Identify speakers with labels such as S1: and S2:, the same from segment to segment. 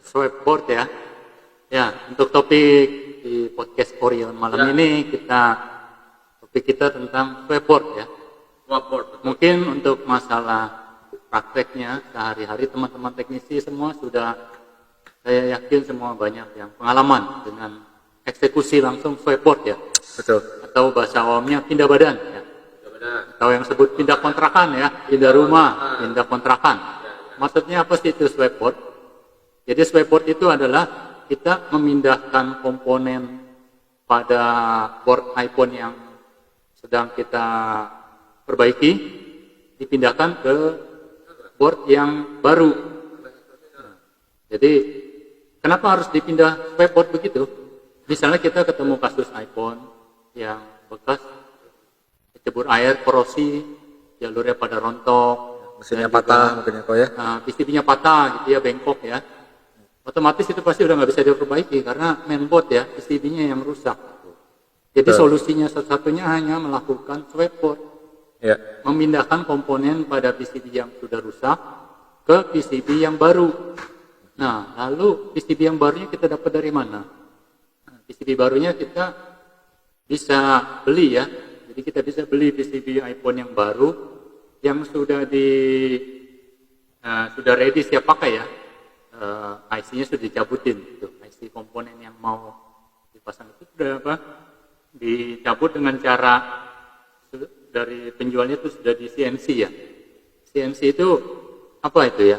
S1: Swipeboard ya. Ya, untuk topik di podcast Orion malam ini topik kita tentang swipeboard ya. Mungkin untuk masalah prakteknya sehari-hari teman-teman teknisi semua saya yakin semua banyak yang pengalaman dengan eksekusi langsung swipeboard ya.
S2: Betul.
S1: Atau bahasa awamnya pindah badan ya. Atau yang sebut pindah kontrakan ya, pindah rumah, pindah kontrakan. Maksudnya apa sih itu swipeboard? Jadi swipeboard itu adalah kita memindahkan komponen pada board iPhone yang sedang kita perbaiki, dipindahkan ke board yang baru. Jadi kenapa harus dipindah swipeboard begitu? Misalnya kita ketemu kasus iPhone yang bekas kecebur air, korosi, jalurnya pada rontok,
S2: mesinnya patah mungkin ya.
S1: PCB-nya patah gitu ya, bengkok ya. Otomatis itu pasti udah nggak bisa diperbaiki karena mainboard ya, PCB-nya yang rusak. Jadi solusinya satu-satunya hanya melakukan swipeboard, memindahkan komponen pada PCB yang sudah rusak ke PCB yang baru. Nah, lalu PCB yang barunya kita dapat dari mana? Nah, PCB barunya kita bisa beli ya. Jadi kita bisa beli PCB iPhone yang baru yang sudah ready siap pakai ya. IC-nya sudah dicabutin, gitu. IC komponen yang mau dipasang itu sudah dicabut dengan cara dari penjualnya itu sudah di CNC ya. CNC itu apa itu ya?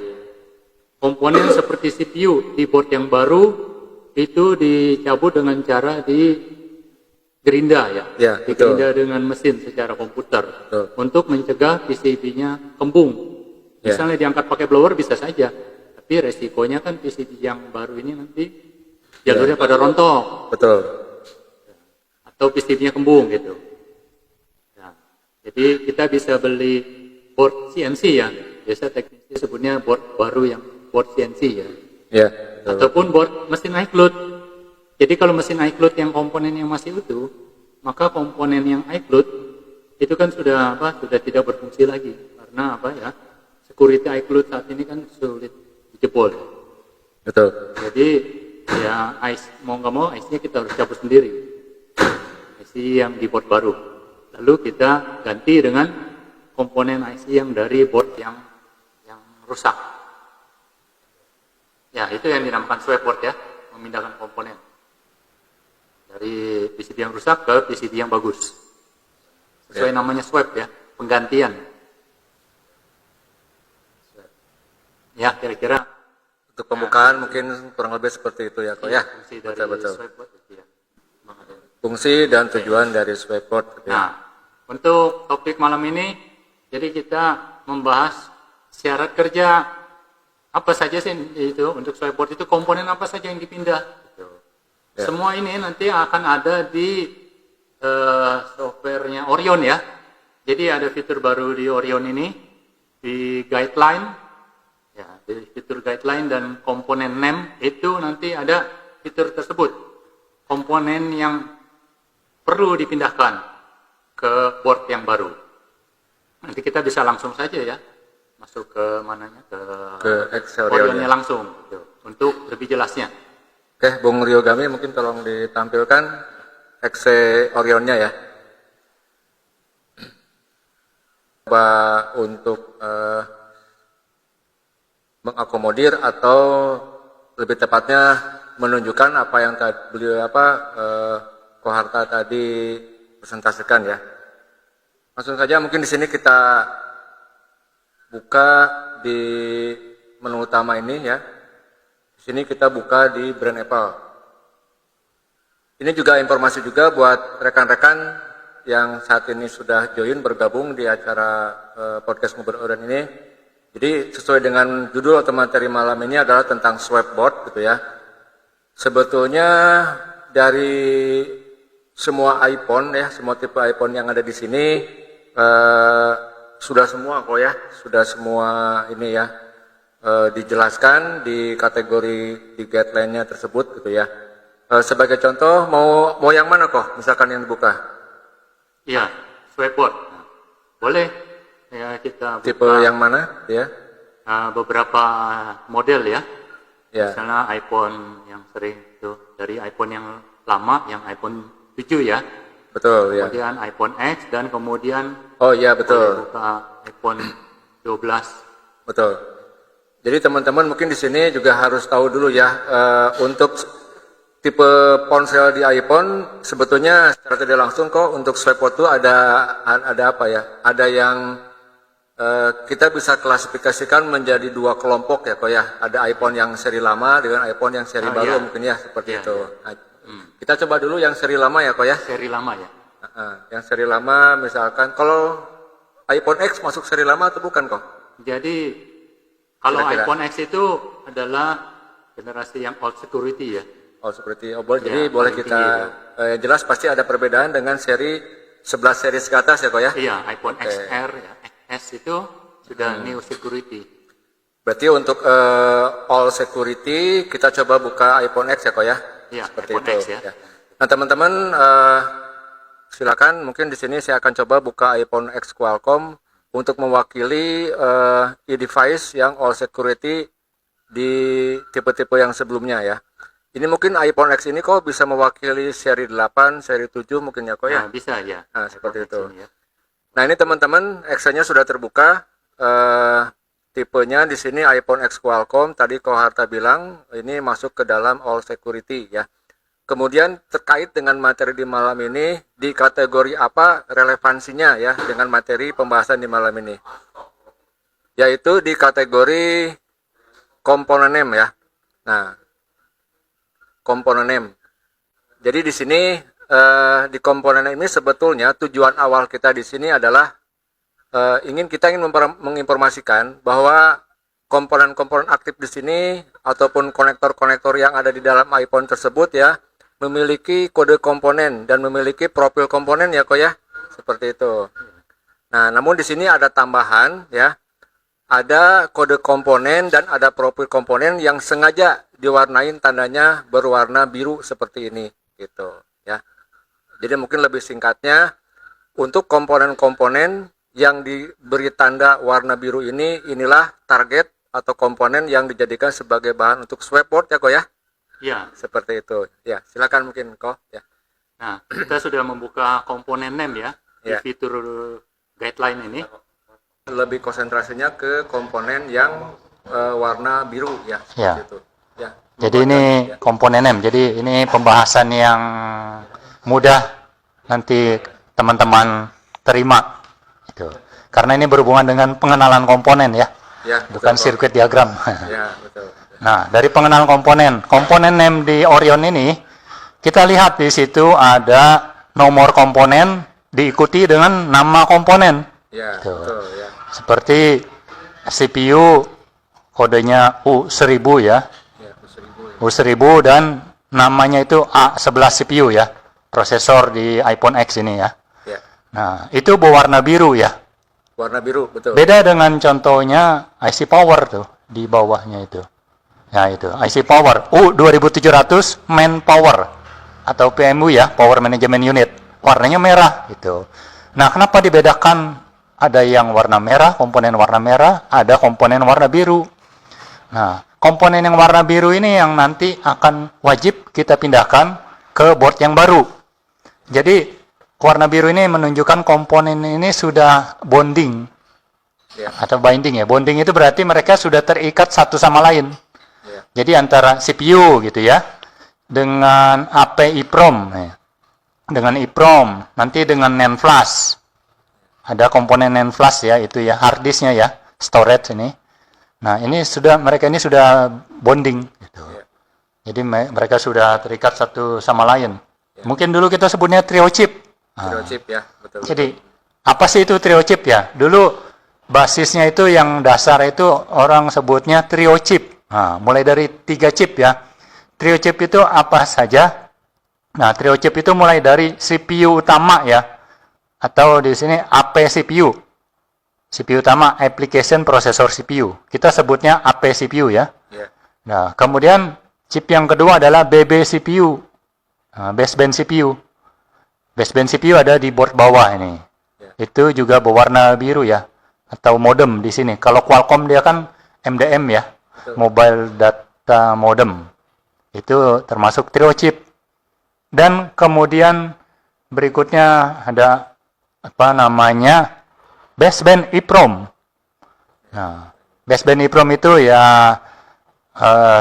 S1: Komponen seperti CPU di board yang baru itu dicabut dengan cara di gerinda ya, digerinda dengan mesin secara komputer untuk mencegah PCB-nya kembung. Misalnya diangkat pakai blower bisa saja. Tapi resikonya kan PCB yang baru ini nanti jalurnya pada rontok.
S2: Betul.
S1: Atau PCB-nya kembung gitu. Nah, jadi kita bisa beli board CNC ya. Biasa teknisi sebutnya board baru yang board CNC ya.
S2: Ya.
S1: Ataupun board mesin iCloud. Jadi kalau mesin iCloud yang komponen yang masih utuh, maka komponen yang iCloud itu kan sudah tidak berfungsi lagi. Karena security iCloud saat ini kan sulit jebol.
S2: Betul.
S1: Jadi ya mau nggak mau IC-nya kita harus cabut sendiri. IC yang di board baru. Lalu kita ganti dengan komponen IC yang dari board yang rusak. Ya itu yang dinamakan swipeboard ya, memindahkan komponen dari PCB yang rusak ke PCB yang bagus. Sesuai namanya swipe ya, penggantian. Ya, kira-kira
S2: untuk pembukaan mungkin kurang lebih seperti itu ya, kok ya.
S1: Fungsi dari swipeboard itu ya.
S2: Fungsi dan tujuan dari swipeboard.
S1: Nah, untuk topik malam ini, jadi kita membahas syarat kerja apa saja sih itu untuk swipeboard itu, komponen apa saja yang dipindah. Semua ini nanti akan ada di softwarenya Orion ya. Jadi ada fitur baru di Orion ini di guideline. Ya, di fitur guideline dan komponen name itu nanti ada fitur tersebut. Komponen yang perlu dipindahkan ke board yang baru. Nanti kita bisa langsung saja ya masuk ke mananya ke
S2: Excel
S1: Orionnya langsung gitu, untuk lebih jelasnya.
S2: Oke, Bung Ryogami mungkin tolong ditampilkan Excel Orionnya ya. Coba untuk mengakomodir atau lebih tepatnya menunjukkan apa yang beliau Koharta tadi presentasikan ya. Langsung saja mungkin di sini kita buka di menu utama ini ya. Di sini kita buka di brand Apple. Ini juga informasi juga buat rekan-rekan yang saat ini sudah join bergabung di acara podcast Ngobrol Orion ini. Jadi sesuai dengan judul atau materi malam ini adalah tentang swipeboard gitu ya. Sebetulnya dari semua iPhone ya, semua tipe iPhone yang ada di sini sudah semua kok ya, sudah semua ini ya dijelaskan di kategori di guideline-nya tersebut gitu ya. Sebagai contoh mau yang mana kok misalkan yang dibuka?
S1: Iya, swipeboard. Boleh. Ya, kita
S2: tipe yang mana ya?
S1: Beberapa model ya.
S2: Ya.
S1: Misalnya iPhone yang sering itu dari iPhone yang lama, yang iPhone 7 ya.
S2: Betul, ya.
S1: Kemudian iPhone X dan kemudian
S2: Oh iya,
S1: boleh
S2: betul.
S1: buka iPhone 12.
S2: Betul. Jadi teman-teman mungkin di sini juga harus tahu dulu ya, untuk tipe ponsel di iPhone sebetulnya secara tidak langsung kok untuk swipe code itu ada apa ya? Ada yang kita bisa klasifikasikan menjadi dua kelompok ya kok ya. Ada iPhone yang seri lama dengan iPhone yang seri baru
S1: iya.
S2: mungkin ya seperti
S1: Iya,
S2: itu.
S1: iya.
S2: Nah, kita coba dulu yang seri lama ya kok ya.
S1: Seri lama ya.
S2: Yang seri lama misalkan kalau iPhone X masuk seri lama atau bukan kok?
S1: Jadi kalau
S2: Kira-kira.
S1: iPhone X itu adalah generasi yang old security ya.
S2: Oh seperti boleh.
S1: Ya,
S2: Jadi boleh
S1: paling
S2: kita
S1: tinggi
S2: yang jelas pasti ada perbedaan dengan seri 11 series ke atas ya kok ya.
S1: Iya, iPhone XR ya, XS itu sudah new security.
S2: Berarti untuk all security kita coba buka iPhone X ya kok ya.
S1: Iya,
S2: Seperti
S1: iPhone
S2: itu.
S1: X ya.
S2: Nah teman-teman silakan mungkin di sini saya akan coba buka iPhone X Qualcomm untuk mewakili e-device yang all security di tipe-tipe yang sebelumnya ya. Ini mungkin iPhone X ini kok bisa mewakili seri 8, seri 7 mungkin ya kok ya.
S1: Nah, bisa ya.
S2: Nah, seperti
S1: iPhone X
S2: itu.
S1: ini ya.
S2: Nah, ini teman-teman X-nya sudah terbuka. Tipenya di sini iPhone X Qualcomm. Tadi Koharta bilang ini masuk ke dalam all security ya. Kemudian terkait dengan materi di malam ini, di kategori apa relevansinya ya dengan materi pembahasan di malam ini? Yaitu di kategori komponen name ya. Nah, komponen name. Jadi di sini di komponen name ini sebetulnya tujuan awal kita di sini adalah kita ingin menginformasikan bahwa komponen-komponen aktif di sini ataupun konektor-konektor yang ada di dalam iPhone tersebut ya memiliki kode komponen dan memiliki profil komponen ya kok ya seperti itu. Nah, namun di sini ada tambahan ya. Ada kode komponen dan ada profil komponen yang sengaja diwarnain tandanya berwarna biru seperti ini gitu ya. Jadi mungkin lebih singkatnya untuk komponen-komponen yang diberi tanda warna biru ini inilah target atau komponen yang dijadikan sebagai bahan untuk swipe board ya kok ya.
S1: Iya.
S2: Seperti itu. Ya, silakan mungkin kok ya.
S1: Nah, kita sudah membuka komponen name ya di
S2: Ya.
S1: fitur guideline ini.
S2: Lebih konsentrasinya ke komponen yang warna biru ya.
S3: Ya.
S2: Seperti itu. Ya.
S3: Jadi ini komponen name. Jadi ini pembahasan yang mudah nanti teman-teman terima. Itu. Karena ini berhubungan dengan pengenalan komponen ya,
S2: Ya,
S3: bukan
S2: betul,
S3: sirkuit diagram.
S2: Ya, betul.
S3: Nah, dari pengenalan komponen name di Orion ini, kita lihat di situ ada nomor komponen diikuti dengan nama komponen.
S2: Ya,
S3: Betul.
S2: betul ya.
S3: Seperti CPU kodenya U1000 ya.
S2: Ya, 1000 ya.
S3: U1000 dan namanya itu A11 CPU ya. Prosesor di iPhone X ini ya.
S2: Ya.
S3: Nah, itu berwarna biru ya.
S2: Warna biru, betul.
S3: Beda dengan contohnya IC Power tuh di bawahnya itu. Ya itu, IC Power U2700 Main Power atau PMU ya, Power Management Unit. Warnanya merah gitu. Nah, kenapa dibedakan? Ada yang warna merah, komponen warna merah, ada komponen warna biru. Nah, komponen yang warna biru ini yang nanti akan wajib kita pindahkan ke board yang baru. Jadi, warna biru ini menunjukkan komponen ini sudah bonding.
S2: Ya.
S3: Atau binding ya. Bonding itu berarti mereka sudah terikat satu sama lain.
S2: Ya.
S3: Jadi antara CPU gitu ya, dengan AP EEPROM. Ya. Dengan EEPROM, nanti dengan NAND flash. Ada komponen NAND flash ya, itu ya, hard disknya ya, storage ini. Nah, mereka ini sudah bonding. Gitu.
S2: Ya.
S3: Jadi mereka sudah terikat satu sama lain. Mungkin dulu kita sebutnya trio chip.
S2: Trio chip ya, betul.
S3: Jadi, apa sih itu trio chip ya? Dulu basisnya itu yang dasar itu orang sebutnya trio chip. Nah, mulai dari 3 chip ya. Trio chip itu apa saja? Nah, trio chip itu mulai dari CPU utama ya. Atau di sini AP CPU. CPU utama, Application Processor CPU. Kita sebutnya AP CPU ya.
S2: Ya.
S3: Nah, kemudian chip yang kedua adalah BB CPU. Nah, baseband CPU. Baseband CPU ada di board bawah ini.
S2: Ya.
S3: Itu juga berwarna biru ya. Atau modem di sini. Kalau Qualcomm dia kan MDM ya.
S2: Betul.
S3: Mobile SATA modem. Itu termasuk trio chip. Dan kemudian berikutnya ada apa namanya baseband EEPROM. Nah, baseband EEPROM itu ya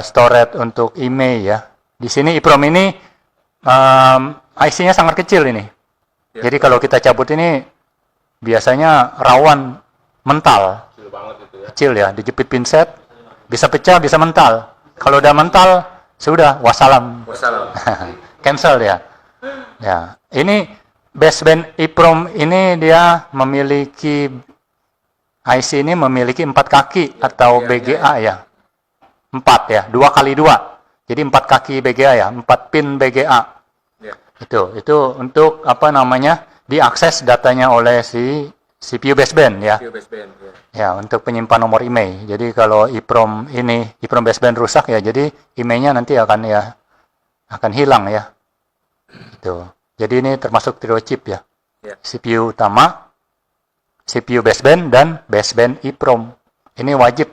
S3: storage untuk email ya. Di sini EEPROM ini IC-nya sangat kecil ini.
S2: Ya.
S3: Jadi kalau kita cabut ini biasanya rawan mental.
S4: Kecil banget itu ya.
S3: Kecil ya, dijepit pinset, bisa pecah, bisa mental. Kalau udah mental, sudah wassalam.
S2: Wassalam.
S3: Cancel ya. Ya, ini baseband EEPROM ini dia memiliki IC ini memiliki 4 kaki atau BGA ya. 4 ya, 2x2. Jadi 4 kaki BGA ya, 4 pin BGA.
S2: Ya.
S3: Itu untuk apa namanya? Diakses datanya oleh si CPU baseband ya.
S2: CPU baseband. Ya.
S3: Ya, untuk penyimpan nomor IMEI. Jadi kalau EEPROM baseband rusak ya, jadi IMEI-nya nanti akan hilang ya. Itu. Jadi ini termasuk trio chip ya.
S2: Ya.
S3: CPU utama, CPU baseband dan baseband EEPROM. Ini wajib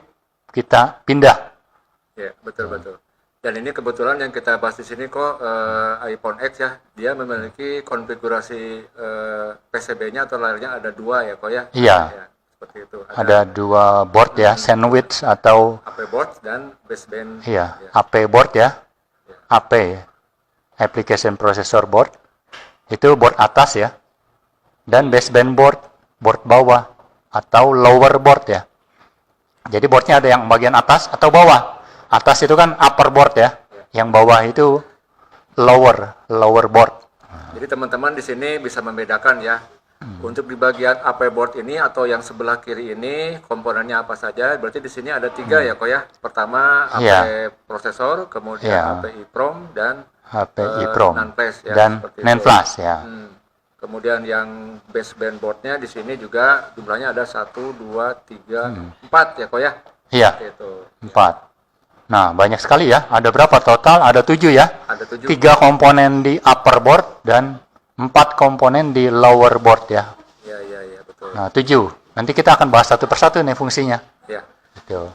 S3: kita pindah.
S2: Ya, betul. Dan ini kebetulan yang kita bahas di sini kok iPhone X ya, dia memiliki konfigurasi PCB-nya atau layarnya ada 2 ya kok ya?
S3: Iya.
S2: Ya, seperti itu.
S3: Ada 2 board ya, sandwich atau
S2: HP board dan baseband.
S3: iya,
S2: Ya.
S3: AP board ya. AP, application processor board. Itu board atas ya. Dan baseband board bawah atau lower board ya. Jadi boardnya ada yang bagian atas atau bawah. Atas itu kan upper board ya. Yang bawah itu lower board.
S2: Jadi teman-teman di sini bisa membedakan ya. Untuk di bagian AP board ini atau yang sebelah kiri ini komponennya apa saja? Berarti di sini ada 3 ya kok ya. Pertama AP
S3: Iya.
S2: prosesor, kemudian
S3: Iya.
S2: AP EEPROM dan
S3: HP EEPROM
S2: NAND flash ya.
S3: dan
S2: seperti
S3: NAND
S2: itu.
S3: flash ya.
S2: Kemudian yang baseband boardnya di sini juga jumlahnya ada 1, 2, 3, 4 ya kok ya.
S3: Iya,
S2: Seperti itu.
S3: 4. Nah, banyak sekali ya. Ada berapa total? Ada 7 ya.
S2: Ada 7.
S3: 3 komponen di upper board dan 4 komponen di lower board ya.
S2: Ya, betul.
S3: Nah, 7. Nanti kita akan bahas satu persatu nih fungsinya.
S2: Ya.
S3: Gitu.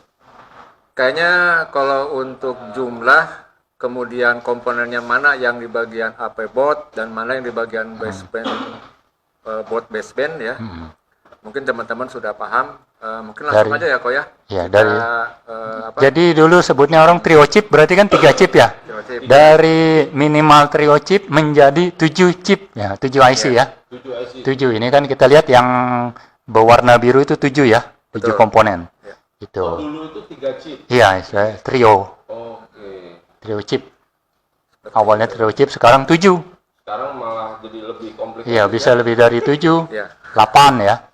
S2: Kayaknya kalau untuk jumlah kemudian komponennya mana yang di bagian AP board dan mana yang di bagian baseband board baseband ya. Mungkin teman-teman sudah paham. Mungkin langsung aja ya kok ya.
S3: Ya,
S2: Kita,
S3: dari
S2: apa?
S3: jadi dulu sebutnya orang trio chip, berarti kan 3 chip ya.
S2: Trio chip.
S3: Dari minimal trio chip menjadi 7 chip ya, 7 IC ya.
S4: 7 IC.
S3: 7. Ini kan kita lihat yang berwarna biru itu 7 ya, 7
S2: Betul.
S3: komponen.
S2: Ya.
S3: Itu.
S4: Dulu itu 3 chip.
S3: Iya, trio chip. Awalnya trio chip, sekarang 7.
S4: Sekarang malah jadi lebih kompleks.
S3: Iya, bisa lebih dari 7,
S2: Ya.
S3: 8 ya.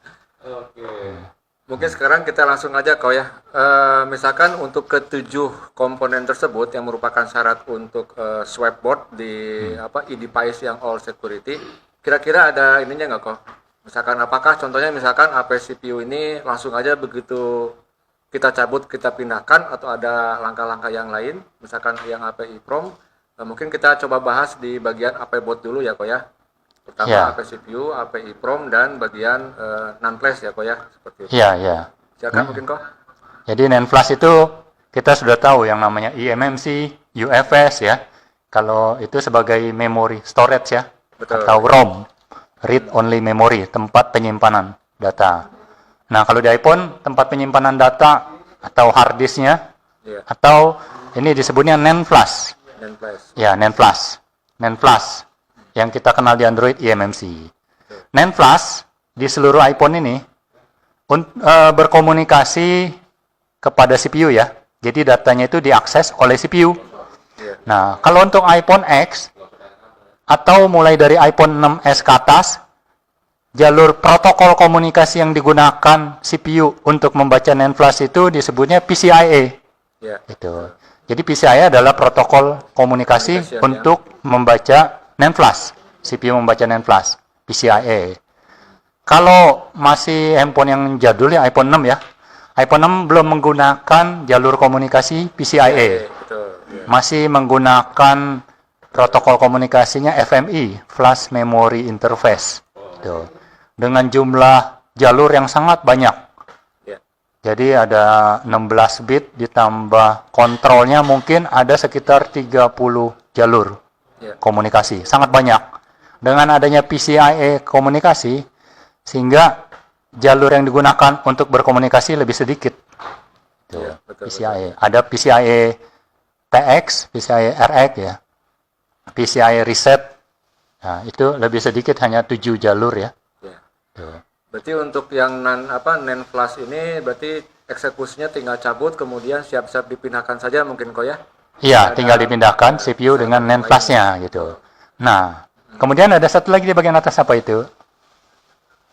S2: Mungkin sekarang kita langsung aja kau ya. Misalkan untuk ke-7 komponen tersebut yang merupakan syarat untuk swipe board di e-device yang all security, kira-kira ada ininya nggak kok? Misalkan apakah contohnya misalkan AP CPU ini langsung aja begitu kita cabut kita pindahkan atau ada langkah-langkah yang lain, misalkan yang AP EEPROM, mungkin kita coba bahas di bagian AP board dulu ya kok ya. Pertama
S3: Ya.
S2: AP CPU, AP EEPROM dan bagian NAND flash ya kok ya, seperti itu.
S3: Iya, iya.
S2: Silakan mungkin kok.
S3: Jadi NAND flash itu kita sudah tahu yang namanya eMMC, UFS ya. Kalau itu sebagai memory storage ya.
S2: Betul.
S3: Atau ROM, read only memory, tempat penyimpanan data. Nah, kalau di iPhone tempat penyimpanan data atau hard disknya
S2: Iya.
S3: atau ini disebutnya NAND flash.
S2: NAND flash.
S3: Ya, NAND flash. NAND flash yang kita kenal di Android eMMC. NAND flash di seluruh iPhone ini berkomunikasi kepada CPU ya. Jadi datanya itu diakses oleh CPU.
S2: Iya.
S3: Nah, kalau untuk iPhone X atau mulai dari iPhone 6s ke atas, jalur protokol komunikasi yang digunakan CPU untuk membaca NAND flash itu disebutnya PCIe.
S2: Ya.
S3: Itu. Jadi PCIe adalah protokol komunikasi
S2: Komunikasi,
S3: untuk membaca NAND flash. CPU membaca NAND flash, PCIe. Kalau masih handphone yang jadul ya iPhone 6 ya. iPhone 6 belum menggunakan jalur komunikasi PCIe.
S2: Betul. Ya.
S3: Masih menggunakan protokol komunikasinya FMI, Flash Memory Interface. Gitu. Dengan jumlah jalur yang sangat banyak.
S2: Ya.
S3: Jadi ada 16 bit ditambah kontrolnya mungkin ada sekitar 30 jalur
S2: Ya.
S3: komunikasi. Sangat banyak. Dengan adanya PCIe komunikasi, sehingga jalur yang digunakan untuk berkomunikasi lebih sedikit. Tuh,
S2: Ya, betul,
S3: PCIe. Ada PCIe TX, PCIe RX ya. PCIe reset. Nah, itu lebih sedikit hanya 7 jalur ya.
S2: Ya.
S3: Tuh.
S2: Berarti untuk yang NAND flash ini berarti eksekusinya tinggal cabut kemudian siap-siap dipindahkan saja mungkin kok ya?
S3: Iya,
S2: Ada-
S3: tinggal dipindahkan CPU dengan NAND flash-nya gitu. Nah, kemudian ada satu lagi di bagian atas apa itu?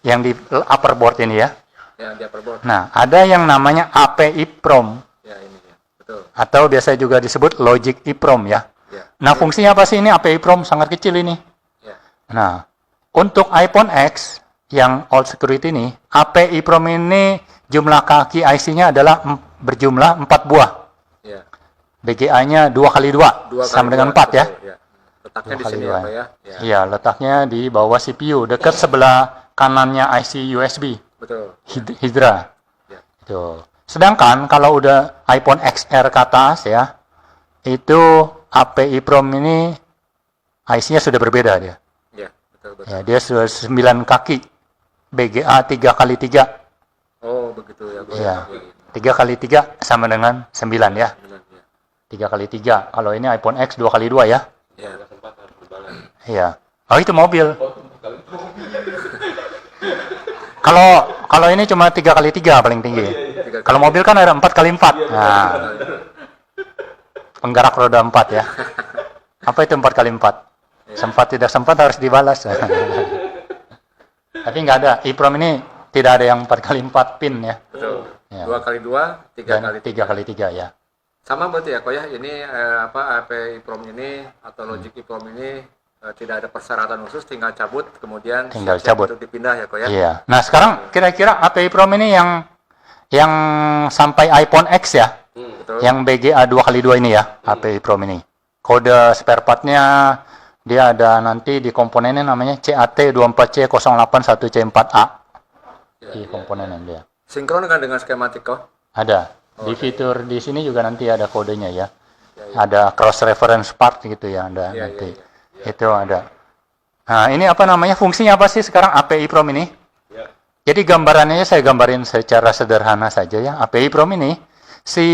S3: Yang di upper board ini ya.
S2: Ya, dia perboard.
S3: Nah, ada yang namanya API PROM
S2: Ya, ini ya. Betul.
S3: atau biasa juga disebut Logic EEPROM ya.
S2: Ya.
S3: Nah, fungsinya apa sih ini API PROM? Sangat kecil ini.
S2: Ya.
S3: Nah, untuk iPhone X yang old security ini, API PROM ini jumlah kaki IC-nya adalah berjumlah 4 buah.
S2: Ya.
S3: BGA-nya 2x2
S2: Dua
S3: sama
S2: kali
S3: dengan
S2: dua,
S3: 4 ya.
S2: betul, ya. Letaknya
S3: 2
S2: di
S3: kali
S2: sini
S3: 2.
S2: ya, Pak ya. Ya.
S3: Iya, letaknya di bawah CPU, dekat sebelah kanannya IC USB,
S2: Betul.
S3: Hydra.
S2: Ya.
S3: Itu. Sedangkan kalau udah iPhone XR ke atas ya, itu API PROM ini IC-nya sudah berbeda dia.
S2: Ya, betul betul.
S3: Ya, dia sudah 9 kaki. BGA 3x3.
S2: Oh, begitu ya, Pak.
S3: Iya. 3x3 sama dengan 9 ya.
S2: Ya.
S3: 3x3. Kalau ini iPhone X 2x2 ya.
S2: Ya.
S4: Sempat harus dibalas.
S3: Iya. Oh, itu mobil.
S4: Oh, itu kali itu.
S3: Kalau ini cuma 3x3 paling tinggi. Kalau mobil kan ada 4x4. Nah, penggerak roda 4 ya. Apa itu 4x4? Sempat tidak sempat harus dibalas. Tapi nggak ada. EEPROM ini tidak ada yang 4x4 pin ya.
S2: Betul.
S3: Ya.
S2: 2x2, 3x3.
S3: 3x3 ya.
S2: Sama berarti ya, kok ya. Ini API PROM ini atau Logic EEPROM ini tidak ada persyaratan khusus, tinggal cabut kemudian
S3: Tinggal
S2: siap-siap
S3: cabut.
S2: untuk dipindah ya, kok ya.
S3: Iya. Nah, sekarang kira-kira API PROM ini yang sampai iPhone X ya.
S2: Betul.
S3: Yang BGA 2x2 ini ya, API PROM ini. Kode spare part-nya dia ada nanti di komponennya namanya CAT24C081C4A. Di komponennya dia.
S2: Sinkron kan dengan skematik kok.
S3: Ada. Di fitur di sini juga nanti ada kodenya ya. Ada cross reference part gitu ya, ada
S2: Iya,
S3: nanti.
S2: iya,
S3: Itu ada. Nah, ini apa namanya? Fungsinya apa sih sekarang API PROM ini?
S4: Ya.
S3: Jadi gambarannya saya gambarin secara sederhana saja ya. API PROM ini si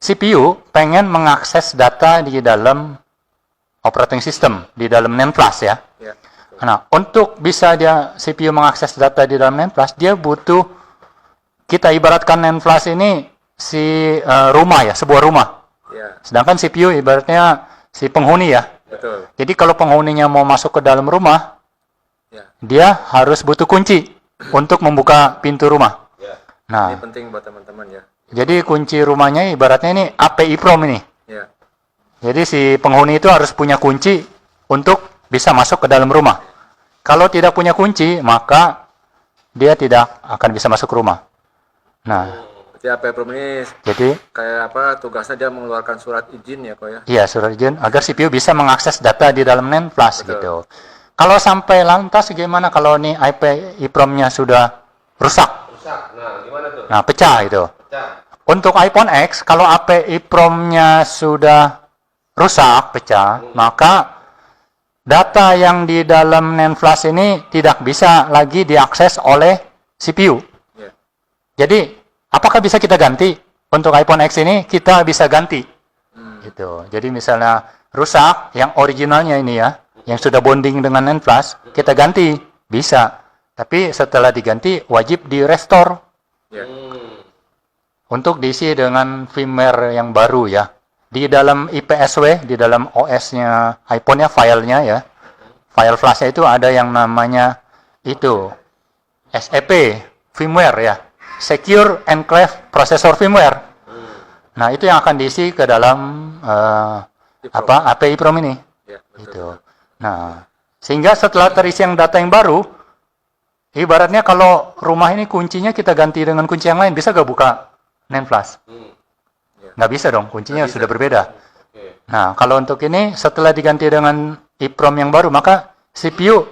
S3: CPU pengen mengakses data di dalam operating system, di dalam NAND flash ya.
S2: Ya.
S3: Nah, untuk bisa dia CPU mengakses data di dalam NAND flash, dia butuh, kita ibaratkan NAND flash ini si rumah ya, sebuah rumah.
S2: Ya,
S3: Sedangkan CPU ibaratnya si penghuni ya.
S2: betul.
S3: Jadi kalau penghuninya mau masuk ke dalam rumah,
S2: Ya.
S3: dia harus butuh kunci untuk membuka pintu rumah.
S4: Ya.
S2: Ini
S3: Nah,
S2: penting buat teman-teman ya.
S3: jadi kunci rumahnya ibaratnya ini API PROM ini.
S2: Ya.
S3: Jadi si penghuni itu harus punya kunci untuk bisa masuk ke dalam rumah. Kalau tidak punya kunci, maka dia tidak akan bisa masuk ke rumah. Nah,
S2: Berarti API PROM ini
S3: jadi
S2: kayak apa, tugasnya dia mengeluarkan surat izin ya, kok ya.
S3: iya surat izin agar CPU bisa mengakses data di dalam NAND flash
S2: Betul.
S3: gitu. Kalau sampai lantas gimana kalau nih API PROM-nya sudah rusak?
S4: Rusak. Nah, gimana tuh?
S3: Nah, pecah itu.
S4: Pecah.
S3: Untuk iPhone X, kalau API PROM-nya sudah rusak, pecah, maka data yang di dalam NAND flash ini tidak bisa lagi diakses oleh CPU.
S2: Ya.
S3: Jadi, apakah bisa kita ganti? Untuk iPhone X ini, kita bisa ganti. Gitu. Jadi, misalnya rusak, yang originalnya ini ya, yang sudah bonding dengan NAND flash, kita ganti. Bisa. Tapi setelah diganti, wajib di-restore.
S2: Ya.
S3: Untuk diisi dengan firmware yang baru ya. Di dalam IPSW, di dalam OS-nya iPhone-nya, filenya ya. File flash-nya itu ada yang namanya itu SEP, firmware ya. Secure Enclave Processor Firmware. Nah, itu yang akan diisi ke dalam API PROM ini.
S2: Ya, betul.
S3: Gitu. Nah, sehingga setelah terisi yang data yang baru, ibaratnya kalau rumah ini kuncinya kita ganti dengan kunci yang lain, bisa gak buka NAND flash? Nggak bisa dong, kuncinya sudah berbeda.
S4: Oke.
S3: Nah, kalau untuk ini setelah diganti dengan EEPROM yang baru, maka CPU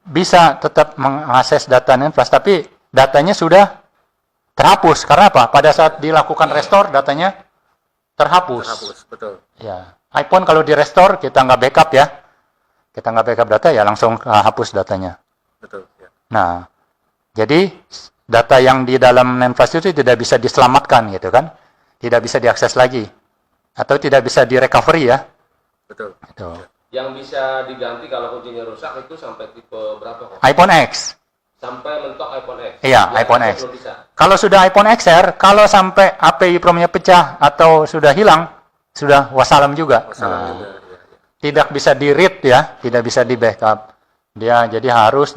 S3: bisa tetap mengakses data NAND flash, tapi datanya sudah terhapus. Karena apa? Pada saat dilakukan restore, datanya terhapus.
S2: Terhapus, betul.
S3: Ya, iPhone kalau di restore kita nggak backup ya, kita nggak backup data ya langsung hapus datanya.
S2: Betul. Ya.
S3: Nah, jadi data yang di dalam NAND flash itu tidak bisa diselamatkan gitu kan, tidak bisa diakses lagi, atau tidak bisa direcovery ya.
S2: Betul.
S3: Gitu.
S4: Yang bisa diganti kalau kuncinya rusak itu sampai tipe berapa kok?
S3: iPhone X.
S4: Sampai mentok iPhone X.
S3: Iya,
S4: Yang
S3: iPhone
S4: lain
S3: X.
S4: belum bisa.
S3: Kalau sudah iPhone XR, kalau sampai API PROM-nya pecah atau sudah hilang, sudah wassalam juga.
S2: Masalah
S3: Nah,
S2: juga. Ya, ya.
S3: tidak bisa di-read ya, tidak bisa di-backup. Dia jadi harus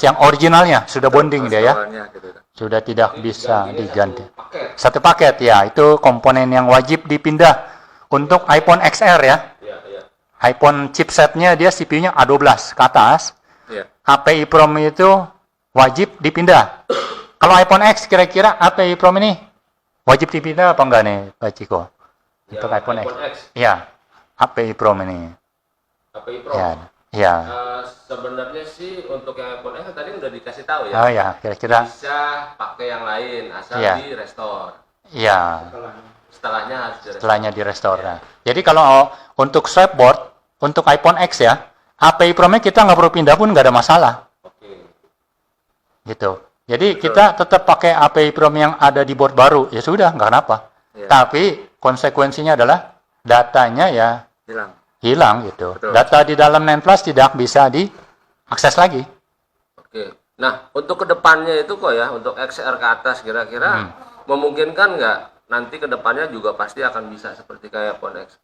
S3: yang originalnya, sudah bonding dia ya.
S2: Awalnya gitu kan.
S3: Sudah tidak
S4: Jadi
S3: bisa
S4: gantinya
S3: diganti.
S4: satu paket.
S3: Satu paket ya, itu komponen yang wajib dipindah untuk iPhone XR ya.
S4: Iya, iya.
S3: iPhone chipsetnya dia CPU-nya A12 ke atas.
S2: Iya.
S3: API PROM itu wajib dipindah. Kalau iPhone X kira-kira API PROM ini wajib dipindah apa enggak nih Pak Ciko? Untuk
S4: Yang
S3: iPhone X.
S4: X.
S3: Iya, API PROM ini.
S4: API Pro.
S3: Ya, ya.
S4: Sebenarnya sih untuk yang iPhone X tadi udah dikasih tahu ya.
S3: Oh ya, kira-kira.
S4: Bisa pakai yang lain asal
S3: Iya.
S4: di restore.
S3: Iya,
S4: Setelahnya harus di restore.
S3: setelahnya di restore. Nah, jadi kalau untuk Swapboard, untuk iPhone X ya, API PROM-nya kita nggak perlu pindah pun nggak ada masalah.
S4: Oke.
S3: Gitu. Jadi kita tetap pakai API PROM yang ada di board baru, ya sudah, nggak kenapa.
S2: Iya.
S3: Tapi konsekuensinya adalah datanya ya
S2: Hilang.
S3: hilang gitu.
S2: Betul.
S3: Data di dalam NAND flash tidak bisa diakses lagi.
S4: Oke. Nah, untuk kedepannya itu kok ya, untuk XR ke atas kira-kira memungkinkan nggak nanti kedepannya juga pasti akan bisa seperti kayak iPhone X?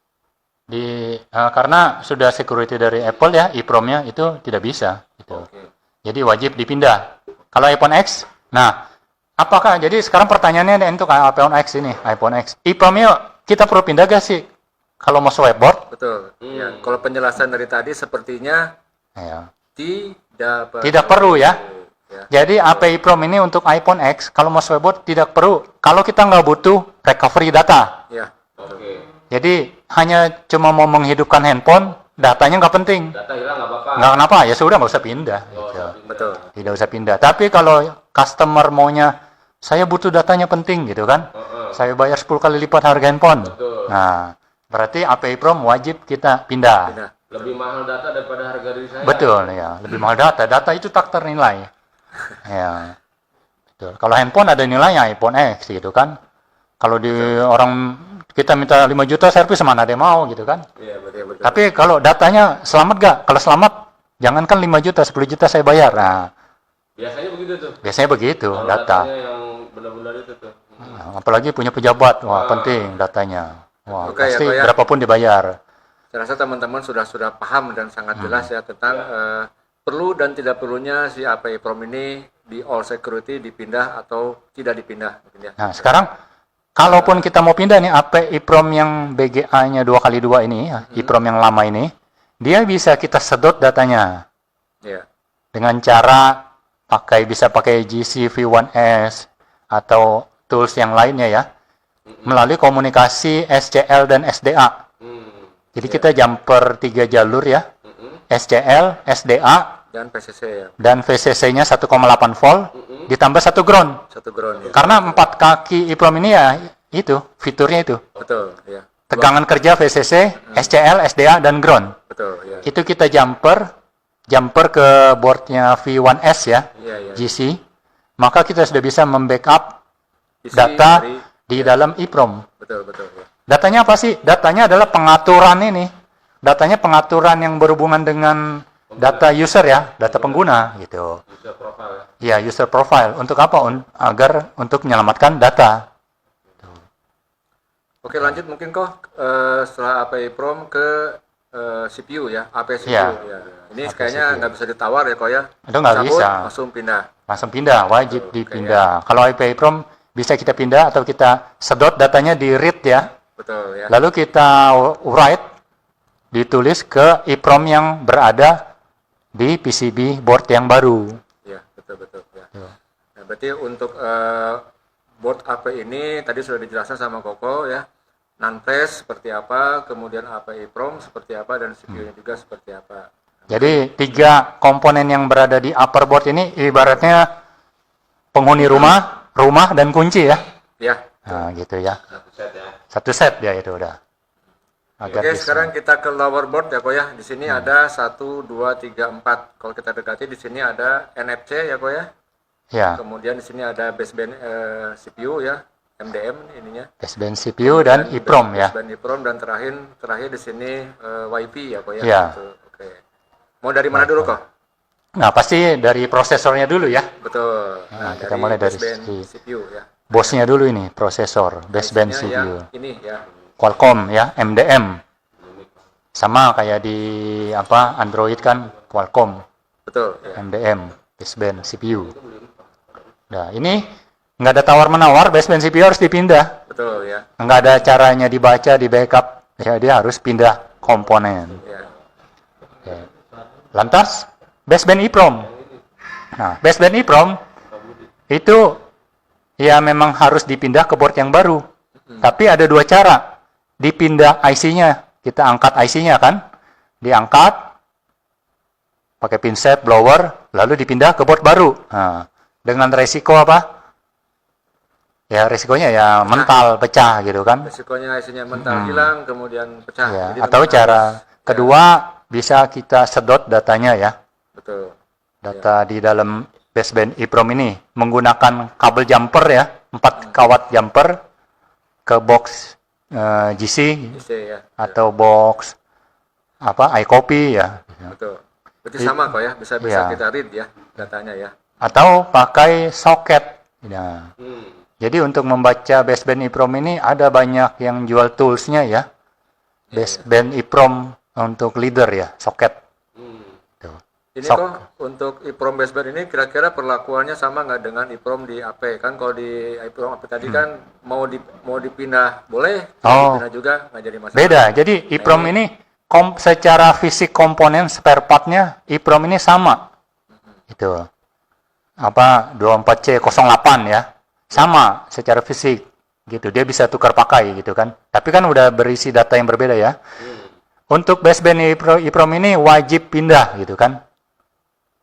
S3: Karena sudah security dari Apple ya, EEPROM-nya itu tidak bisa. Gitu.
S4: Oke.
S3: Jadi wajib dipindah. Kalau iPhone X, nah, apakah, jadi sekarang pertanyaannya untuk iPhone X ini, iPhone X. EEPROM-nya kita perlu pindah gak sih? Kalau mau Swapboard?
S2: Betul. Ya. Kalau penjelasan dari tadi sepertinya
S3: Ya.
S2: tidak
S3: perlu ya.
S2: Ya.
S3: Jadi API PROM ini untuk iPhone X, kalau mau Swapboard tidak perlu. Kalau kita nggak butuh recovery data.
S2: Ya.
S4: Oke.
S3: Jadi hanya cuma mau menghidupkan handphone, datanya nggak penting.
S4: Data hilang nggak apa-apa.
S3: Nggak kenapa, ya sudah nggak usah pindah.
S4: Oh,
S3: Gitu.
S4: pindah.
S2: Betul.
S3: Tidak usah pindah. Tapi kalau customer maunya, saya butuh datanya penting gitu kan. Saya bayar 10 kali lipat harga handphone.
S4: Betul.
S3: Nah, berarti API PROM wajib kita pindah.
S2: Pindah.
S4: Lebih mahal data daripada harga diri saya.
S3: Betul ya, lebih mahal data. Data itu tak ternilai. Ya. Betul. Kalau handphone ada nilainya iPhone X gitu kan. Kalau di orang kita minta 5 juta servis mana ada yang mau gitu kan.
S4: Iya, betul.
S2: Betul.
S3: Tapi kalau datanya selamat gak? Kalau selamat, jangankan 5 juta, 10 juta saya bayar. Nah,
S4: Biasanya begitu tuh.
S3: biasanya begitu
S4: Kalau
S3: data.
S4: datanya yang benar-benar itu tuh.
S3: Nah, apalagi punya pejabat, wah penting datanya. Wah,
S2: Oke, ya,
S3: pasti
S2: Pak, ya.
S3: berapapun dibayar.
S2: Saya rasa teman-teman sudah paham dan sangat jelas ya tentang perlu dan tidak perlunya si API PROM ini di all security dipindah atau tidak dipindah. Mungkin ya.
S3: Nah, sekarang kalaupun kita mau pindah nih API PROM yang BGA-nya 2x2 ini, ya, EEPROM yang lama ini, dia bisa kita sedot datanya
S2: Ya.
S3: dengan cara bisa pakai GC V1S atau tools yang lainnya ya, melalui komunikasi SCL dan SDA. Jadi kita jumper 3 jalur ya, SCL, SDA,
S2: Dan PCC ya.
S3: dan VCC-nya 1,8 volt, ditambah 1 ground.
S2: Satu ground ya.
S3: Karena 4 kaki EEPROM ini ya, itu, fiturnya itu.
S2: Betul ya.
S3: Tegangan kerja VCC, SCL, SDA, dan ground.
S2: Betul ya.
S3: Itu kita jumper ke boardnya V1S ya,
S2: Iya ya.
S3: GC. Maka kita sudah bisa membackup
S2: Isi
S3: data
S2: dari-
S3: di dalam EEPROM.
S2: Betul betul ya.
S3: Datanya apa sih? Datanya adalah pengaturan ini. Datanya pengaturan yang berhubungan dengan data user ya, data pengguna gitu.
S4: User profile.
S3: Ya, user profile. Untuk apa? Agar untuk menyelamatkan data.
S2: Oke lanjut mungkin kok setelah API PROM ke CPU ya, AP CPU
S3: Ya.
S2: ya. Ini
S3: AP
S2: kayaknya
S3: CPU.
S2: nggak bisa ditawar ya kok ya.
S3: Itu nggak
S2: Cabut,
S3: bisa.
S2: Langsung pindah.
S3: Langsung pindah, wajib dipindah. Kalau API PROM bisa kita pindah atau kita sedot datanya di read ya.
S2: Betul ya.
S3: Lalu kita write, ditulis ke EEPROM yang berada di PCB board yang baru.
S2: Ya betul betul ya.
S3: Ya.
S2: Nah, berarti untuk board AP ini tadi sudah dijelaskan sama Koko ya. Non-flash seperti apa, kemudian API PROM seperti apa, dan CPU-nya juga seperti apa.
S3: Jadi 3 komponen yang berada di upper board ini ibaratnya penghuni rumah, dan kunci ya.
S2: Ya.
S3: Nah, gitu ya.
S4: Satu set ya.
S3: Satu set ya itu udah. Agar
S2: Oke,
S3: bisa.
S2: sekarang kita ke lower board ya kok ya. Di sini ada 1, 2, 3, 4. Kalau kita dekati di sini ada NFC ya kok ya.
S3: Ya,
S2: Kemudian di sini ada baseband CPU ya, MDM ininya.
S3: baseband CPU dan EEPROM ya.
S2: Baseband EEPROM dan terakhir di sini WiFi ya kok ya.
S3: Ya.
S2: Gitu. Oke. Mau dari mana dulu kok?
S3: Nah, pasti dari prosesornya dulu ya.
S2: Betul.
S3: Nah, kita mulai dari
S2: baseband
S3: sisi
S2: CPU ya.
S3: bosnya dulu ini, prosesor, baseband
S2: Isinya
S3: CPU.
S2: yang ini ya.
S3: Qualcomm ya, MDM. Sama kayak di Android kan Qualcomm,
S2: Betul. Ya.
S3: MDM, baseband CPU. Nah, ini nggak ada tawar-menawar, baseband CPU harus dipindah.
S2: Betul ya.
S3: Nggak ada caranya dibaca, di backup. Ya, dia harus pindah komponen.
S2: Ya.
S3: Oke. Lantas, baseband EEPROM. Nah, baseband EEPROM itu ya memang harus dipindah ke board yang baru. Tapi ada dua cara. Dipindah IC-nya. Kita angkat IC-nya kan. Diangkat, pakai pinset, blower, lalu dipindah ke board baru. Nah, dengan resiko apa? Ya resikonya ya mental, pecah gitu kan.
S2: Resikonya IC-nya mental hilang, kemudian pecah.
S3: Ya,
S2: Jadi
S3: atau
S2: memang
S3: cara
S2: harus-
S3: kedua bisa kita sedot datanya ya.
S2: Betul.
S3: Data di dalam baseband EEPROM ini menggunakan kabel jumper ya, 4 kawat jumper ke box GC
S2: IC ya.
S3: atau box iCopy ya.
S2: Betul. Berarti sama kok ya, bisa
S3: Ya.
S2: kita read ya datanya ya.
S3: Atau pakai soket. Nah, jadi untuk membaca baseband EEPROM ini ada banyak yang jual toolsnya ya. Baseband EEPROM untuk leader ya, soket. Tuh.
S2: Ini
S3: Sok.
S2: kok untuk EEPROM baseband ini kira-kira perlakuannya sama nggak dengan EEPROM di AP? Kan kalau di EEPROM AP tadi kan mau dipindah boleh,
S3: Oh.
S2: dipindah juga nggak jadi masalah.
S3: Beda. Jadi EEPROM ini secara fisik komponen spare part-nya EEPROM ini sama. Itu. 24C08 ya. Sama secara fisik gitu. Dia bisa tukar pakai gitu kan. Tapi kan udah berisi data yang berbeda ya. Untuk baseband EEPROM ini wajib pindah gitu kan.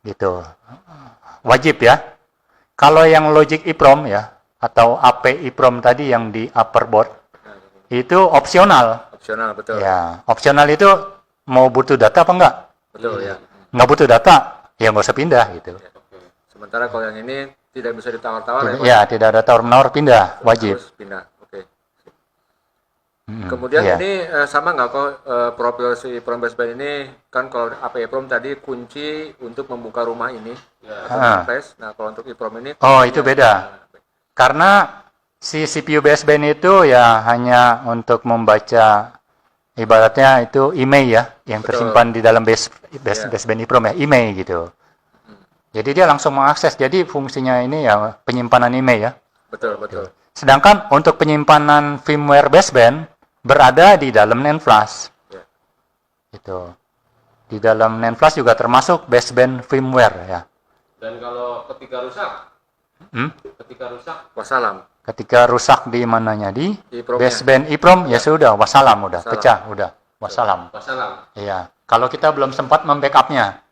S3: Gitu. Wajib ya. Kalau yang logic EEPROM ya atau AP EEPROM tadi yang di upper board itu opsional.
S2: Opsional betul.
S3: Ya, opsional itu mau butuh data apa enggak?
S2: Betul ya.
S3: Nggak butuh data, ya nggak usah pindah gitu.
S2: Sementara kalau yang ini tidak bisa ditawar-tawar ya. Pak?
S3: Ya, tidak ada tawar-menawar, pindah, wajib.
S2: Harus pindah. Oke. Kemudian
S3: iya.
S2: ini sama nggak kok profil si EEPROM baseband ini kan kalau AP EEPROM tadi kunci untuk membuka rumah ini.
S3: Ah.
S2: Nah kalau untuk EEPROM ini
S3: Oh, itu beda. Karena si CPU baseband itu ya hanya untuk membaca ibaratnya itu email ya, yang
S2: Betul.
S3: tersimpan di dalam baseband EEPROM ya, email gitu. Jadi dia langsung mengakses. Jadi fungsinya ini ya penyimpanan email ya.
S2: Betul, betul.
S3: Sedangkan untuk penyimpanan firmware baseband berada di dalam NAND flash.
S2: Ya.
S3: Itu. Di dalam NAND flash juga termasuk baseband firmware ya.
S4: Dan kalau ketika rusak,
S2: Wassalam.
S3: Ketika rusak di mananya di
S2: EEPROM-nya.
S3: baseband EEPROM ya sudah wassalam udah
S2: Wassalam.
S3: pecah udah wassalam.
S4: wassalam.
S3: Iya. Kalau kita belum sempat membackupnya,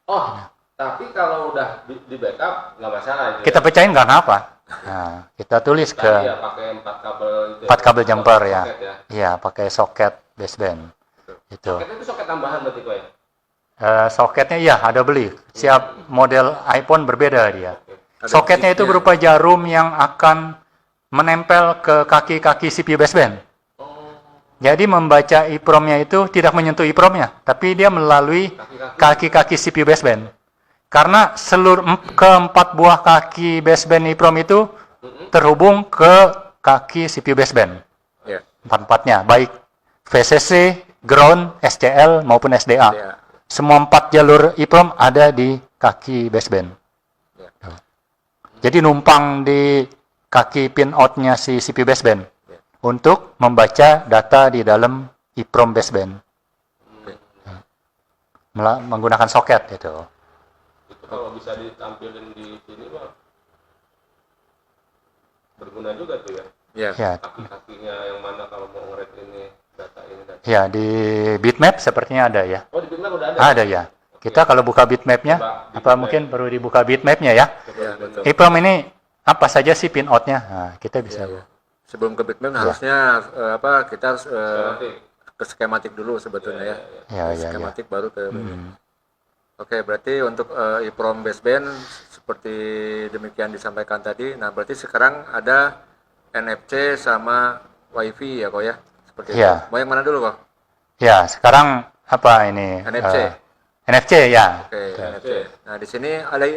S4: Oh, tapi kalau udah di backup nggak masalah itu.
S3: kita pecahin nggak apa. Nah, kita tulis
S4: Tadi
S3: ke
S4: ya pakai 4 kabel itu.
S3: 4 kabel jumper ya.
S4: Soket ya.
S3: Iya, pakai soket baseband. Itu.
S4: Soket itu soket tambahan berarti kok ya?
S3: Soketnya iya ada beli. Siap model iPhone berbeda dia.
S2: Ada
S3: Soketnya itu
S2: chipnya.
S3: berupa jarum yang akan menempel ke kaki-kaki CPU baseband. Jadi membaca EEPROM-nya itu tidak menyentuh EEPROM-nya, tapi dia melalui kaki-kaki CPU baseband. Karena keempat buah kaki baseband EEPROM itu terhubung ke kaki CPU baseband.
S2: Ya.
S3: Empat-empatnya, baik VCC, ground, SCL maupun SDA.
S2: Ya.
S3: Semua 4 jalur EEPROM ada di kaki baseband.
S2: Ya.
S3: Jadi numpang di kaki pin out-nya si CPU baseband untuk membaca data di dalam EEPROM baseband. Menggunakan soket itu.
S4: Itu kalau bisa ditampilin di sini mah berguna juga tuh ya.
S2: Ya.
S3: Ya,
S4: Kaki-kakinya yang mana kalau mau nge-read ini data ini data.
S3: ya di bitmap sepertinya ada ya.
S4: Oh, di Bitmap udah ada.
S3: Ada ya. Kita kalau buka bitmapnya, apa mungkin perlu dibuka bitmapnya ya?
S2: Ya, betul.
S3: EEPROM ini apa saja sih pin outnya? Nah, kita bisa.
S2: Sebelum ke bitmap harusnya kita harus ke skematik dulu sebetulnya ya.
S3: Ya.
S2: Skematik baru ke bitmap. Oke, berarti untuk EEPROM baseband seperti demikian disampaikan tadi. Nah, berarti sekarang ada NFC sama WiFi ya kok ya? Seperti itu. Mau yang mana dulu kok?
S3: Ya, sekarang apa ini?
S2: NFC.
S3: NFC ya.
S2: Oke, NFC. Nah, di sini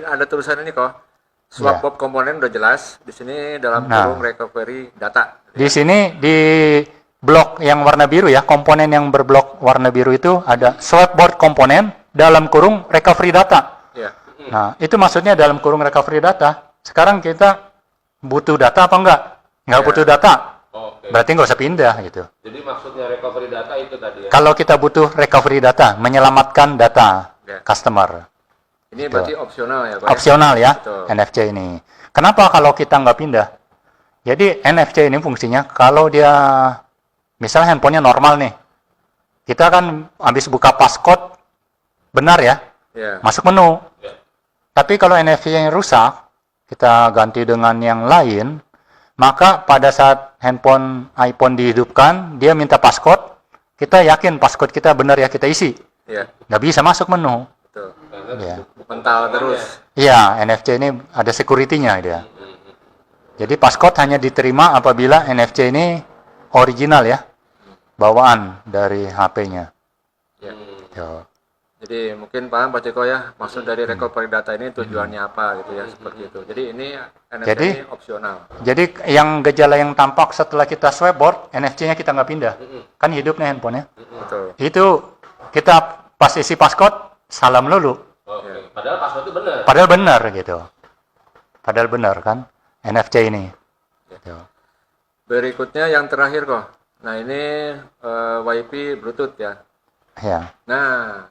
S2: ada tulisan ini kok. Swap bob komponen udah jelas. Di sini dalam kurung recovery data.
S3: Di sini di blok yang warna biru ya, komponen yang berblok warna biru itu ada swap board komponen dalam kurung recovery data.
S2: Ya.
S3: Nah, itu maksudnya dalam kurung recovery data. Sekarang kita butuh data apa enggak? Enggak butuh data. Berarti nggak usah pindah gitu.
S4: Jadi maksudnya recovery data itu tadi ya?
S3: Kalau kita butuh recovery data, menyelamatkan data customer.
S2: Ini berarti opsional ya Pak?
S3: Opsional ya,
S2: Betul.
S3: NFC ini. Kenapa kalau kita nggak pindah? Jadi NFC ini fungsinya kalau dia, misalnya handphonenya normal nih, kita kan habis buka passcode, benar ya, masuk menu. Tapi kalau NFC-nya rusak, kita ganti dengan yang lain, maka pada saat handphone iPhone dihidupkan, dia minta passcode, kita yakin passcode kita benar ya kita isi. Nggak bisa masuk menu.
S2: Betul.
S3: Ya.
S2: Mental terus.
S3: Iya, NFC ini ada security-nya dia. Jadi passcode hanya diterima apabila NFC ini original ya, bawaan dari HP-nya.
S2: Ya. Jadi mungkin paham Pak Ceko ya, maksud dari recovery data ini tujuannya apa gitu ya, seperti itu. Jadi ini NFC ini opsional.
S3: Jadi yang gejala yang tampak setelah kita swipe board, NFC-nya kita nggak pindah. Kan hidup nih handphonenya.
S2: Betul.
S3: Itu kita pas isi passcode, salam dulu.
S4: Padahal password itu benar.
S3: Padahal benar gitu. Padahal benar kan NFC ini. Gitu.
S2: Berikutnya yang terakhir kok. Nah ini WiFi Bluetooth ya.
S3: Ya.
S2: Nah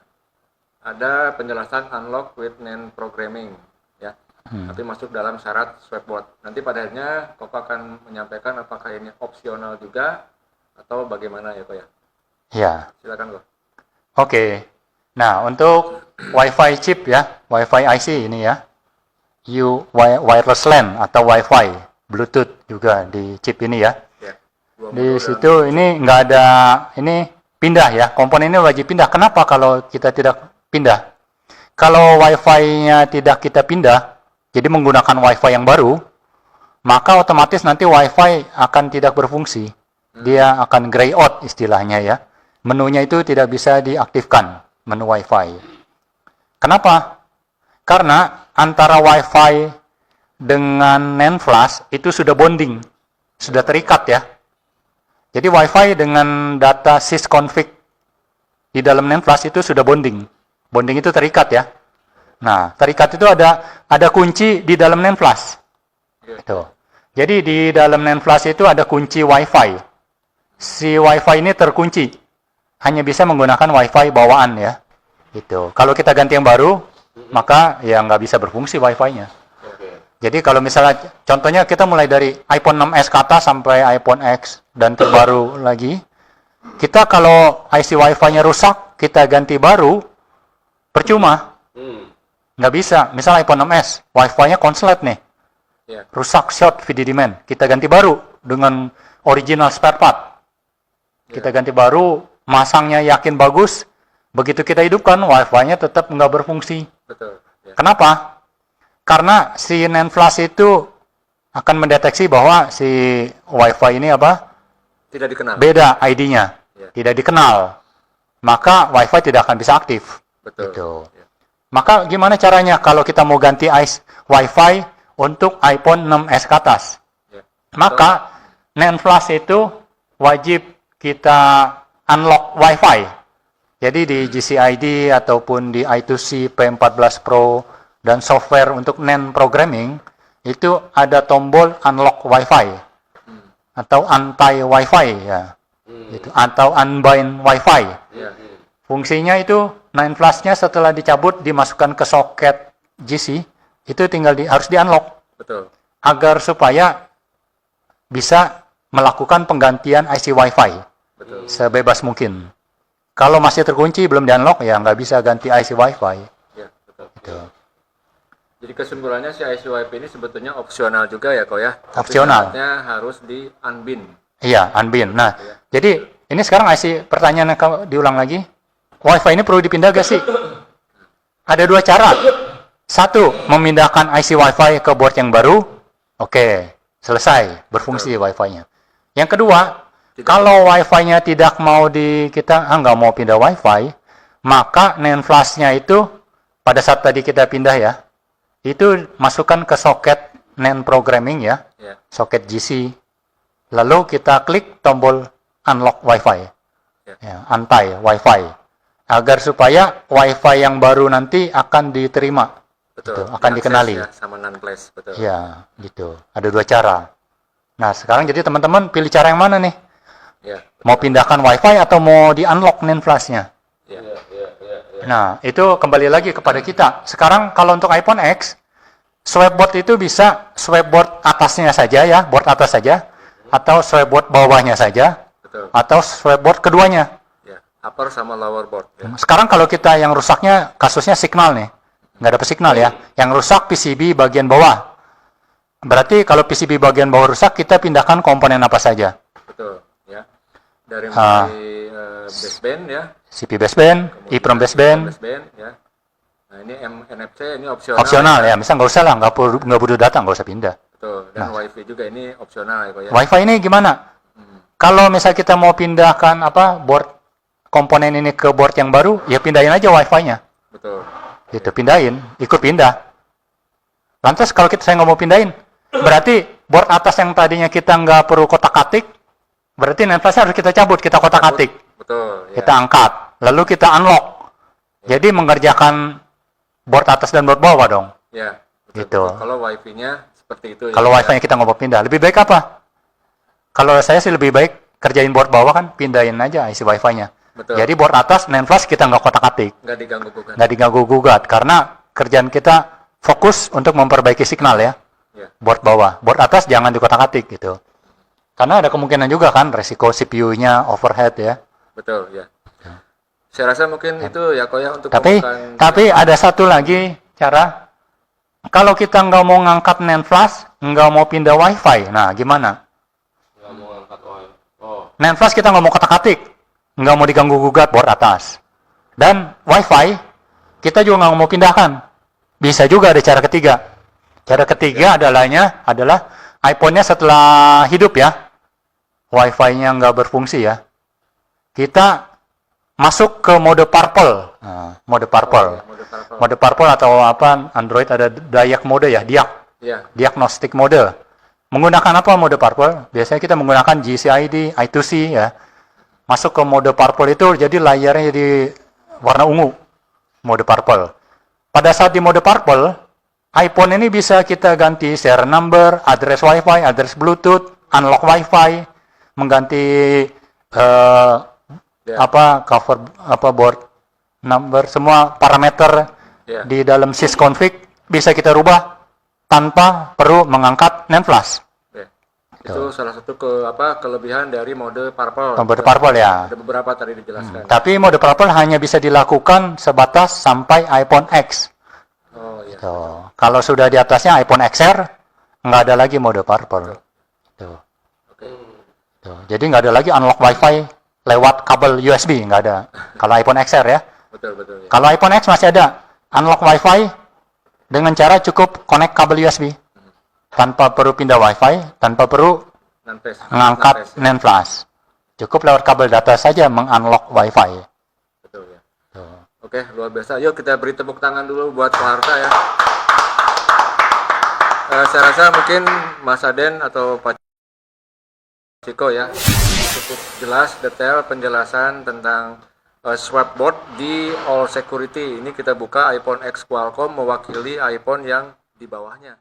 S2: ada penjelasan unlock with NAND programming ya. Tapi masuk dalam syarat swapboard. Nanti pada akhirnya Koko akan menyampaikan apakah ini opsional juga atau bagaimana ya Kok ya.
S3: Ya.
S2: Silakan Kok.
S3: Oke. Nah, untuk Wi-Fi chip ya, Wi-Fi IC ini ya, wireless LAN atau Wi-Fi, Bluetooth juga di chip ini ya. Di situ ini nggak ada, ini pindah ya, komponen ini wajib pindah. Kenapa kalau kita tidak pindah? Kalau Wi-Fi-nya tidak kita pindah, jadi menggunakan Wi-Fi yang baru, maka otomatis nanti Wi-Fi akan tidak berfungsi. Dia akan gray out istilahnya ya. Menunya itu tidak bisa diaktifkan. Menu Wi-Fi. Kenapa? Karena antara Wi-Fi dengan NAND flash itu sudah bonding, sudah terikat ya. Jadi Wi-Fi dengan data sysconfig di dalam NAND flash itu sudah bonding. Bonding itu terikat ya. Nah, terikat itu ada kunci di dalam NAND flash. Itu. Jadi di dalam NAND flash itu ada kunci Wi-Fi. Si Wi-Fi ini terkunci. Hanya bisa menggunakan Wi-Fi bawaan ya. Itu. Kalau kita ganti yang baru, maka ya nggak bisa berfungsi Wi-Fi-nya. Jadi kalau misalnya, contohnya kita mulai dari iPhone 6s ke atas sampai iPhone X dan terbaru lagi, kita kalau IC Wi-Fi-nya rusak, kita ganti baru, percuma. Nggak bisa. Misal iPhone 6s, Wi-Fi-nya konslet nih. Rusak, short, VDD man. Kita ganti baru dengan original spare part. Kita ganti baru, masangnya yakin bagus, begitu kita hidupkan, Wi-Fi-nya tetap nggak berfungsi.
S2: Betul. Ya.
S3: Kenapa? Karena si NAND flash itu akan mendeteksi bahwa si Wi-Fi ini apa?
S2: Tidak dikenal.
S3: Beda ID-nya, tidak dikenal. Maka Wi-Fi tidak akan bisa aktif.
S2: Betul.
S3: Gitu.
S2: Ya.
S3: Maka gimana caranya kalau kita mau ganti Wi-Fi untuk iPhone 6s ke atas?
S2: Ya.
S3: Maka NAND flash itu wajib kita unlock Wi-Fi. Jadi di GCID ataupun di I2C P14 Pro dan software untuk NAND programming itu ada tombol unlock Wi-Fi atau anti Wi-Fi ya. Itu atau unbind Wi-Fi. Fungsinya itu NAND flash-nya setelah dicabut dimasukkan ke soket GC itu tinggal harus di-unlock.
S2: Betul.
S3: Agar supaya bisa melakukan penggantian IC Wi-Fi.
S2: Betul.
S3: Sebebas mungkin. Kalau masih terkunci belum di-unlock ya nggak bisa ganti IC Wi-Fi. Gitu.
S2: Jadi kesimpulannya si IC WiFi ini sebetulnya opsional juga ya kok ya. Tapi
S3: Opsional.
S2: syaratnya harus di unbin.
S3: Iya, unbin. Nah,
S2: Iya.
S3: jadi ini sekarang IC pertanyaannya diulang lagi. WiFi ini perlu dipindah gak sih? Ada dua cara. Satu, memindahkan IC WiFi ke board yang baru. Oke, selesai berfungsi WiFi-nya. Yang kedua, kalau WiFi-nya tidak mau kita nggak mau pindah WiFi, maka NAND flash-nya itu pada saat tadi kita pindah ya, itu masukkan ke soket NAND programming ya,
S2: Ya.
S3: soket GC. Lalu kita klik tombol unlock WiFi, ya, untie WiFi. Agar supaya WiFi yang baru nanti akan diterima,
S2: Betul.
S3: gitu, akan
S2: Diakses
S3: dikenali.
S2: ya, sama non-flash, betul.
S3: Ya, gitu. Ada dua cara. Nah, sekarang jadi teman-teman pilih cara yang mana nih?
S2: Ya.
S3: Mau pindahkan WiFi atau mau di-unlock NAND flash-nya?
S2: Ya.
S3: Nah, itu kembali lagi kepada kita. Sekarang kalau untuk iPhone X, swapboard itu bisa swapboard atasnya saja ya, board atas saja, atau swapboard bawahnya saja,
S2: Betul.
S3: atau swapboard keduanya.
S2: Ya. Upper sama lower board. Ya.
S3: Sekarang kalau kita yang rusaknya kasusnya signal nih, nggak dapat signal ya. Yang rusak PCB bagian bawah. Berarti kalau PCB bagian bawah rusak, kita pindahkan komponen apa saja?
S2: Betul. Ya. Dari mulai baseband ya.
S3: CP baseband, EEPROM baseband,
S2: Baseband ya. Nah ini NFC ini opsional.
S3: opsional ya. Misal nggak usah lah, nggak butuh data, nggak usah pindah.
S2: Betul. Dan WiFi juga ini opsional ya kok ya.
S3: WiFi ini gimana? Kalau misal kita mau pindahkan board komponen ini ke board yang baru, ya pindahin aja WiFi-nya.
S2: Betul.
S3: Gitu, pindahin, ikut pindah. Lantas kalau saya nggak mau pindahin, berarti board atas yang tadinya kita nggak perlu kotak-atik, berarti NAND flash harus kita cabut, kita kotak-atik,
S2: Betul. Ya.
S3: kita angkat, lalu kita unlock. Jadi mengerjakan board atas dan board bawah dong.
S2: Ya. Betul.
S3: Gitu.
S2: Kalau WiFi-nya seperti itu.
S3: Kalau
S2: ya.
S3: WiFi-nya kita nggak mau pindah, lebih baik apa? Kalau saya sih lebih baik kerjain board bawah kan, pindahin aja isi WiFi-nya.
S2: Betul.
S3: Jadi board atas NAND flash kita nggak kotak-atik,
S2: Nggak diganggu gugat.
S3: nggak diganggu-gugat, karena kerjaan kita fokus untuk memperbaiki signal ya.
S2: Ya.
S3: Board bawah, board atas jangan dikotak-atik gitu. Karena ada kemungkinan juga kan resiko CPU-nya overhead ya.
S2: Betul ya. Saya rasa mungkin itu ya kok ya untuk
S3: Tapi ada satu lagi cara. Kalau kita nggak mau ngangkat NAND flash, nggak mau pindah WiFi, nah gimana?
S4: Nggak mau angkat oh.
S3: NAND flash kita nggak mau kotak-atik, nggak mau diganggu-gugat board atas. Dan WiFi kita juga nggak mau pindahkan. Bisa juga ada cara ketiga. Cara ketiga adalah iPhone-nya setelah hidup ya, WiFi-nya nggak berfungsi ya, kita masuk ke mode purple. Nah, mode purple. Mode purple atau Android ada diag mode ya,
S2: Ya.
S3: diagnostic mode. Menggunakan apa mode purple? Biasanya kita menggunakan GCID, I2C ya. Masuk ke mode purple itu jadi layarnya jadi warna ungu. Mode purple. Pada saat di mode purple, iPhone ini bisa kita ganti serial number, address WiFi, address Bluetooth, unlock WiFi, mengganti cover board number, semua parameter di dalam sysconfig bisa kita rubah tanpa perlu mengangkat NAND flash.
S2: Ya. Itu salah satu kelebihan dari mode purple.
S3: Mode purple ya.
S2: Ada beberapa tadi dijelaskan.
S3: Tapi mode purple hanya bisa dilakukan sebatas sampai iPhone X.
S2: Oh iya.
S3: Tuh. Kalau sudah di atasnya iPhone XR, nggak ada lagi mode purple. Tuh.
S2: Oke.
S3: Tuh. Jadi nggak ada lagi unlock WiFi lewat kabel USB, nggak ada. Kalau iPhone XR ya.
S2: Betul ya.
S3: Kalau iPhone X masih ada unlock WiFi dengan cara cukup connect kabel USB, tanpa perlu pindah WiFi, tanpa perlu
S2: Non-flash.
S3: mengangkat
S2: Non-flash, ya.
S3: NAND flash. Cukup lewat kabel data saja mengunlock WiFi.
S2: Betul ya.
S3: Tuh.
S2: Oke, luar biasa. Yuk kita beri tepuk tangan dulu buat Pak Harta ya. Saya rasa mungkin Mas Aden atau Pak Ciko ya cukup jelas detail penjelasan tentang swapboard di All Security. Ini kita buka iPhone X Qualcomm mewakili iPhone yang di bawahnya.